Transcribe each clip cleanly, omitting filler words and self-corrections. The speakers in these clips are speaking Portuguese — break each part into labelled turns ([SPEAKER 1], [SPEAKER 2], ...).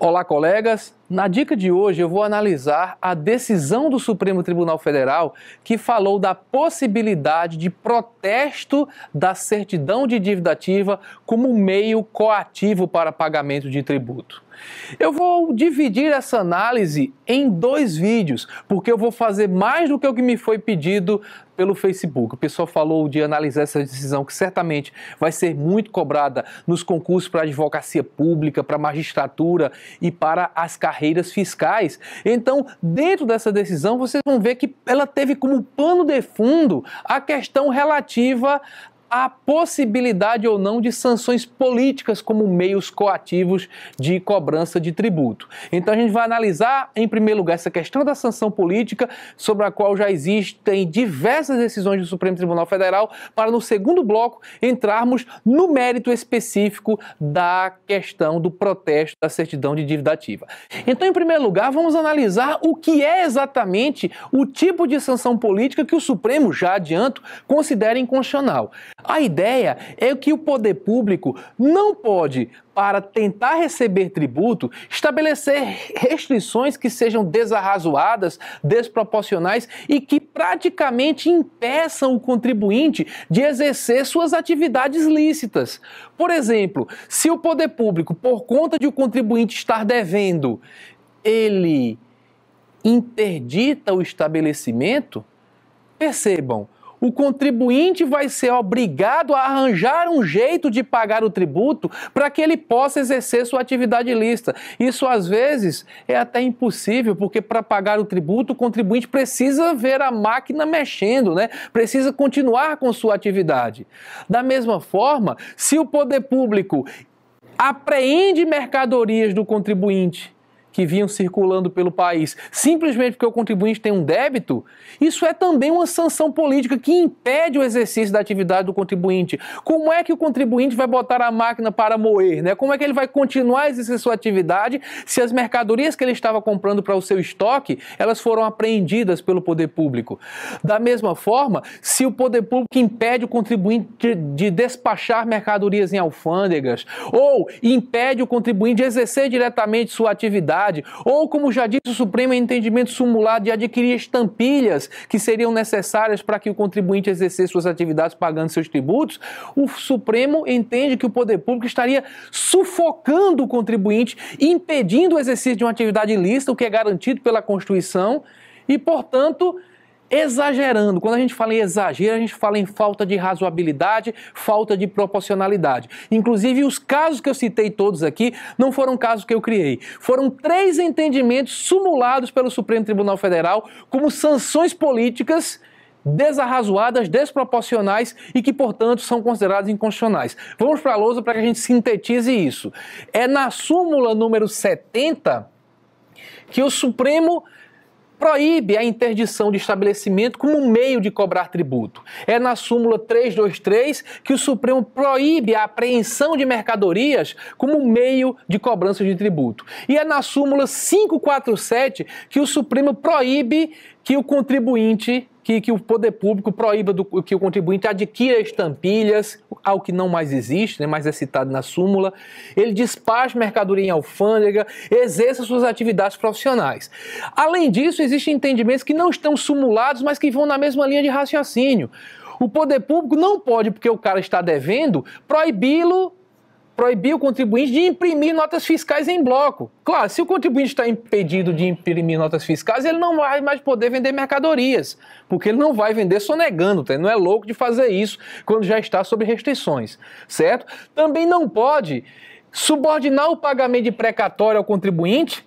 [SPEAKER 1] Olá, colegas! Na dica de hoje eu vou analisar a decisão do Supremo Tribunal Federal que falou da possibilidade de protesto da certidão de dívida ativa como meio coativo para pagamento de tributo. Eu vou dividir essa análise em dois vídeos, porque eu vou fazer mais do que o que me foi pedido pelo Facebook. O pessoal falou de analisar essa decisão que certamente vai ser muito cobrada nos concursos para advocacia pública, para magistratura e para as carreiras fiscais. Então, dentro dessa decisão, vocês vão ver que ela teve como pano de fundo a questão relativa a possibilidade ou não de sanções políticas como meios coativos de cobrança de tributo. Então a gente vai analisar, em primeiro lugar, essa questão da sanção política, sobre a qual já existem diversas decisões do Supremo Tribunal Federal, para no segundo bloco entrarmos no mérito específico da questão do protesto da certidão de dívida ativa. Então, em primeiro lugar, vamos analisar o que é exatamente o tipo de sanção política que o Supremo, já adianto, considera inconstitucional. A ideia é que o poder público não pode, para tentar receber tributo, estabelecer restrições que sejam desarrazoadas, desproporcionais e que praticamente impeçam o contribuinte de exercer suas atividades lícitas. Por exemplo, se o poder público, por conta de o contribuinte estar devendo, ele interdita o estabelecimento, percebam, o contribuinte vai ser obrigado a arranjar um jeito de pagar o tributo para que ele possa exercer sua atividade lícita. Isso, às vezes, é até impossível, porque para pagar o tributo, o contribuinte precisa ver a máquina mexendo, né? Precisa continuar com sua atividade. Da mesma forma, se o poder público apreende mercadorias do contribuinte que vinham circulando pelo país, simplesmente porque o contribuinte tem um débito, isso é também uma sanção política que impede o exercício da atividade do contribuinte. Como é que o contribuinte vai botar a máquina para moer, né? Como é que ele vai continuar a exercer sua atividade se as mercadorias que ele estava comprando para o seu estoque, elas foram apreendidas pelo poder público? Da mesma forma, se o poder público impede o contribuinte de despachar mercadorias em alfândegas, ou impede o contribuinte de exercer diretamente sua atividade, ou, como já disse o Supremo, em entendimento sumulado, de adquirir estampilhas que seriam necessárias para que o contribuinte exercesse suas atividades pagando seus tributos, o Supremo entende que o poder público estaria sufocando o contribuinte, impedindo o exercício de uma atividade ilícita, o que é garantido pela Constituição, e, portanto, exagerando. Quando a gente fala em exagero, a gente fala em falta de razoabilidade, falta de proporcionalidade. Inclusive, os casos que eu citei todos aqui não foram casos que eu criei. Foram 3 entendimentos sumulados pelo Supremo Tribunal Federal como sanções políticas desarrazoadas, desproporcionais e que, portanto, são consideradas inconstitucionais. Vamos para a lousa para que a gente sintetize isso. É na súmula número 70 que o Supremo proíbe a interdição de estabelecimento como meio de cobrar tributo. É na súmula 323 que o Supremo proíbe a apreensão de mercadorias como meio de cobrança de tributo. E é na súmula 547 que o Supremo proíbe que o contribuinte, que o poder público proíba que o contribuinte adquira estampilhas, algo que não mais existe, né, mas é citado na súmula, ele despache mercadoria em alfândega, exerça suas atividades profissionais. Além disso, existem entendimentos que não estão sumulados, mas que vão na mesma linha de raciocínio. O poder público não pode, porque o cara está devendo, proibir o contribuinte de imprimir notas fiscais em bloco. Claro, se o contribuinte está impedido de imprimir notas fiscais, ele não vai mais poder vender mercadorias, porque ele não vai vender sonegando, tá? Ele não é louco de fazer isso quando já está sob restrições, certo? Também não pode subordinar o pagamento de precatório ao contribuinte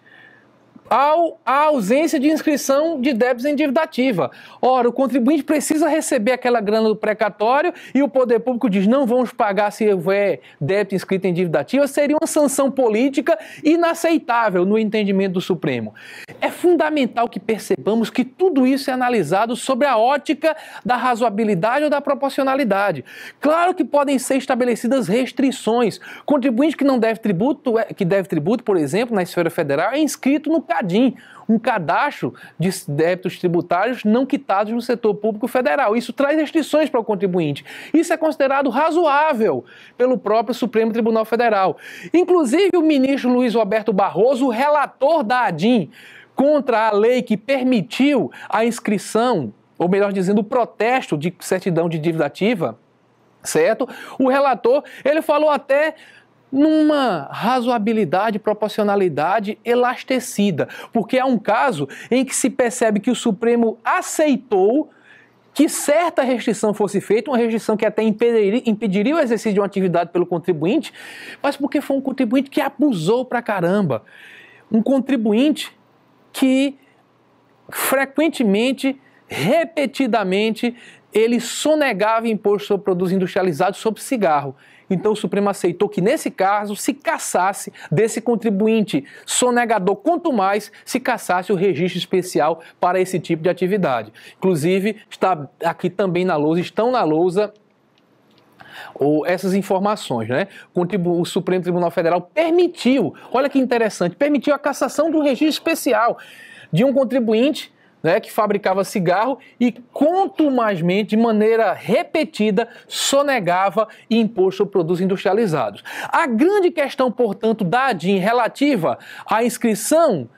[SPEAKER 1] à ausência de inscrição de débitos em dívida ativa. Ora, o contribuinte precisa receber aquela grana do precatório e o poder público diz, não vamos pagar se houver débito inscrito em dívida ativa, seria uma sanção política inaceitável no entendimento do Supremo. É fundamental que percebamos que tudo isso é analisado sobre a ótica da razoabilidade ou da proporcionalidade. Claro que podem ser estabelecidas restrições. Contribuinte que não deve tributo, por exemplo, na esfera federal, é inscrito no CADIM, um cadastro de débitos tributários não quitados no setor público federal. Isso traz restrições para o contribuinte. Isso é considerado razoável pelo próprio Supremo Tribunal Federal. Inclusive, o ministro Luiz Roberto Barroso, o relator da ADIM, contra a lei que permitiu a inscrição, ou melhor dizendo, o protesto de certidão de dívida ativa, certo? O relator, ele falou até numa razoabilidade, proporcionalidade elastecida, porque há um caso em que se percebe que o Supremo aceitou que certa restrição fosse feita, uma restrição que até impediria o exercício de uma atividade pelo contribuinte, mas porque foi um contribuinte que abusou pra caramba. Um contribuinte que frequentemente, repetidamente, ele sonegava imposto sobre produtos industrializados sobre cigarro. Então o Supremo aceitou que, nesse caso, se cassasse desse contribuinte sonegador, quanto mais se cassasse o registro especial para esse tipo de atividade. Inclusive, está aqui também na lousa, estão na lousa essas informações, né? O Supremo Tribunal Federal permitiu, olha que interessante, permitiu a cassação do registro especial de um contribuinte, né, que fabricava cigarro e contumazmente, de maneira repetida, sonegava imposto sobre produtos industrializados. A grande questão, portanto, da ADIM relativa à inscrição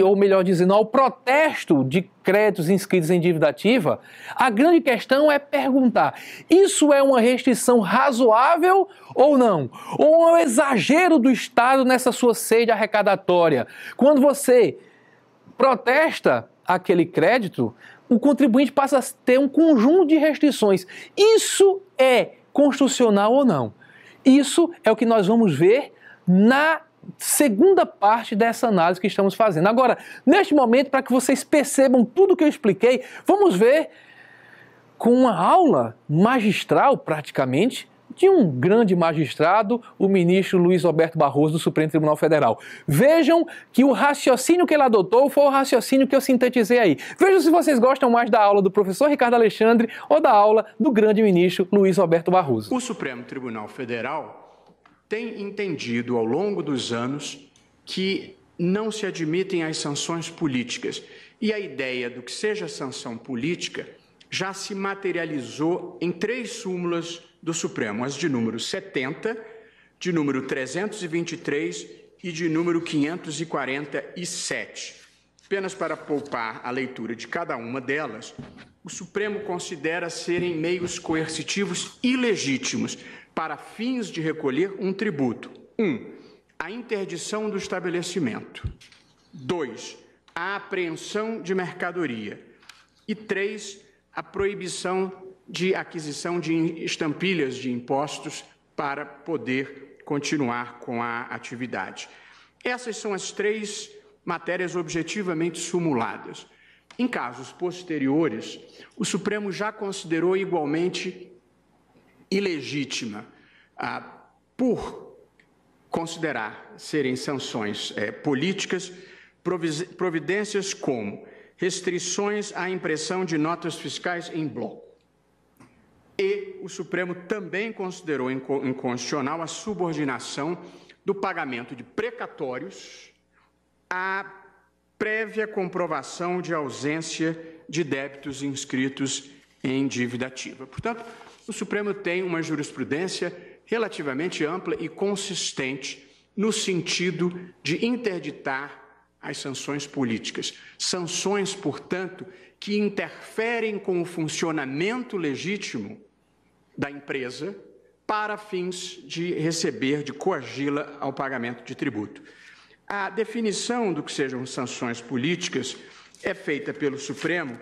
[SPEAKER 1] ou melhor dizendo, ao protesto de créditos inscritos em dívida ativa, a grande questão é perguntar, isso é uma restrição razoável ou não? Ou é um exagero do Estado nessa sua sede arrecadatória? Quando você protesta aquele crédito, o contribuinte passa a ter um conjunto de restrições. Isso é constitucional ou não? Isso é o que nós vamos ver na segunda parte dessa análise que estamos fazendo. Agora, neste momento, para que vocês percebam tudo o que eu expliquei, vamos ver com uma aula magistral, praticamente, de um grande magistrado, o ministro Luiz Roberto Barroso, do Supremo Tribunal Federal. Vejam que o raciocínio que ele adotou foi o raciocínio que eu sintetizei aí. Vejam se vocês gostam mais da aula do professor Ricardo Alexandre ou da aula do grande ministro Luiz Roberto Barroso.
[SPEAKER 2] O Supremo Tribunal Federal tem entendido ao longo dos anos que não se admitem as sanções políticas. E a ideia do que seja sanção política já se materializou em 3 súmulas do Supremo, as de número 70, de número 323 e de número 547. Apenas para poupar a leitura de cada uma delas, o Supremo considera serem meios coercitivos ilegítimos para fins de recolher um tributo. 1. A interdição do estabelecimento. 2. A apreensão de mercadoria. E 3. A proibição de aquisição de estampilhas de impostos para poder continuar com a atividade. Essas são as 3 matérias objetivamente sumuladas. Em casos posteriores, o Supremo já considerou igualmente ilegítima, por considerar serem sanções políticas, providências como restrições à impressão de notas fiscais em bloco. E o Supremo também considerou inconstitucional a subordinação do pagamento de precatórios à prévia comprovação de ausência de débitos inscritos em dívida ativa. Portanto, o Supremo tem uma jurisprudência relativamente ampla e consistente no sentido de interditar as sanções políticas. Sanções, portanto, que interferem com o funcionamento legítimo da empresa para fins de receber, de coagi-la ao pagamento de tributo. A definição do que sejam sanções políticas é feita pelo Supremo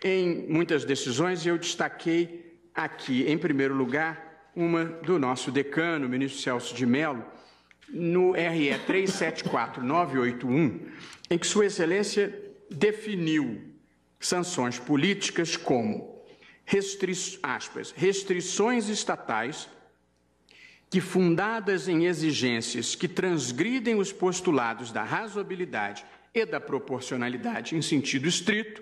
[SPEAKER 2] em muitas decisões e eu destaquei aqui, em primeiro lugar, uma do nosso decano, o ministro Celso de Mello, no RE 374981, em que Sua Excelência definiu sanções políticas como restrições estatais que, fundadas em exigências que transgridem os postulados da razoabilidade e da proporcionalidade em sentido estrito,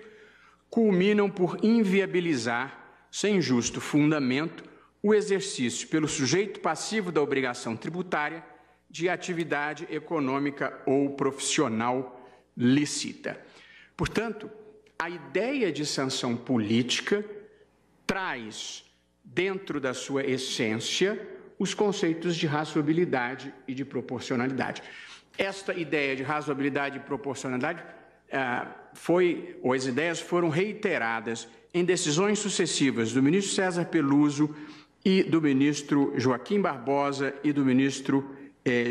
[SPEAKER 2] culminam por inviabilizar, sem justo fundamento, o exercício pelo sujeito passivo da obrigação tributária de atividade econômica ou profissional lícita. Portanto, a ideia de sanção política traz, dentro da sua essência, os conceitos de razoabilidade e de proporcionalidade. Esta ideia de razoabilidade e proporcionalidade as ideias foram reiteradas em decisões sucessivas do ministro César Peluso e do ministro Joaquim Barbosa e do ministro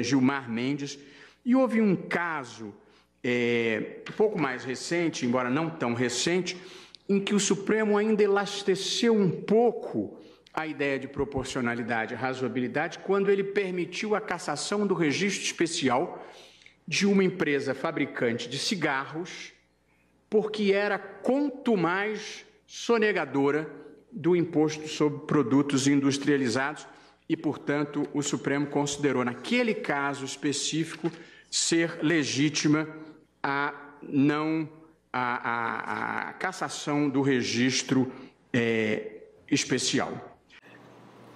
[SPEAKER 2] Gilmar Mendes. E houve um caso um pouco mais recente, embora não tão recente, em que o Supremo ainda elasteceu um pouco a ideia de proporcionalidade e razoabilidade quando ele permitiu a cassação do registro especial de uma empresa fabricante de cigarros, porque era contumaz sonegadora do imposto sobre produtos industrializados e, portanto, o Supremo considerou, naquele caso específico, ser legítima a cassação do registro especial.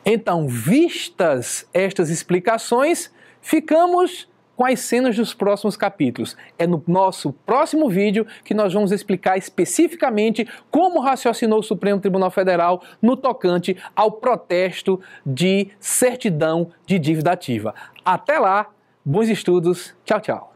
[SPEAKER 1] Então, vistas estas explicações, ficamos com as cenas dos próximos capítulos. É no nosso próximo vídeo que nós vamos explicar especificamente como raciocinou o Supremo Tribunal Federal no tocante ao protesto de certidão de dívida ativa. Até lá, bons estudos, tchau, tchau.